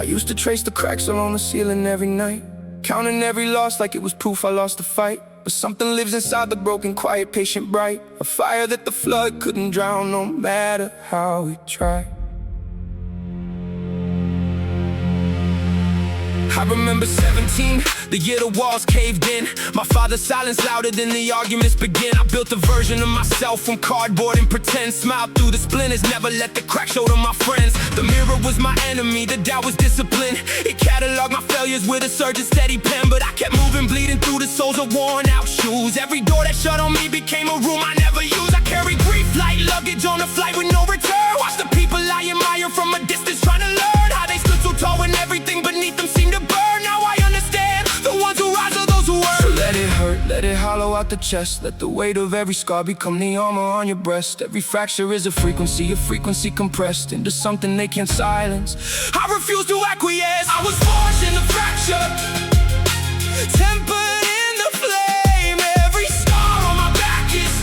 used to trace the cracks along the ceiling every night, counting every loss like it was proof I lost the fight. But something lives inside the broken, quiet, patient, bright, a fire that the flood couldn't drown, no matter how we tried. I remember 17, the year the walls caved in. My father's silence louder than the arguments begin. I built a version of myself from cardboard and pretend. Smiled through the splinters, never let the crack show to my friends. The mirror was my enemy, the doubt was discipline. It catalogued my failures with a surgeon steady pen. But I kept moving, bleeding through the soles of worn out shoes. Every door that shut on me became a room I never used. I carried grief like luggage on a flight with no return. Watch the people I admire from a distance, trying to learn how they stood so tall when everything beneath them seemed to burn. Now I understand, the ones who rise are those who earn. So let it hurt, let it hollow out the chest. Let the weight of every scar become the armor on your breast. Every fracture is a frequency compressed into something they can't silence. I refuse to acquiesce. I was forged in the fracture, tempered in the flame. Every scar on my back is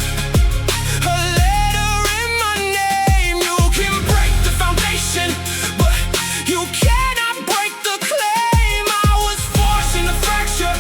a letter in my name. You can break the foundation, but you cannot break the claim. I was forged in the fracture,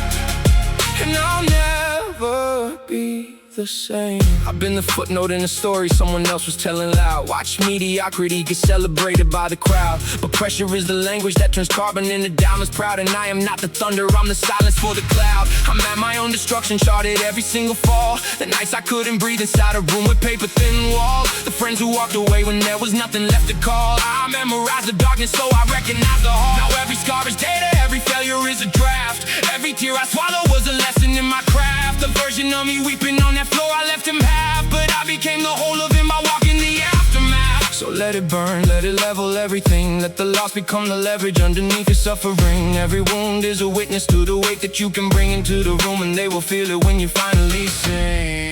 and I'll never be the same. I've been the footnote in a story someone else was telling loud. Watch mediocrity get celebrated by the crowd, but pressure is the language that turns carbon into diamonds proud. And I am not the thunder, I'm the silence for the cloud. I'm at my own destruction, charted every single fall. The nights I couldn't breathe inside a room with paper thin walls. The friends who walked away when there was nothing left to call. I memorized the darkness so I recognize the heart. Now every scar is data, every failure is a draft. Every tear I swallow was a lesson in my craft. The version of me weeping on that floor I left him half, but I became the whole of him by walking the aftermath. So let it burn, let it level everything. Let the loss become the leverage underneath your suffering. Every wound is a witness to the weight that you can bring into the room, and they will feel it when you finally sing.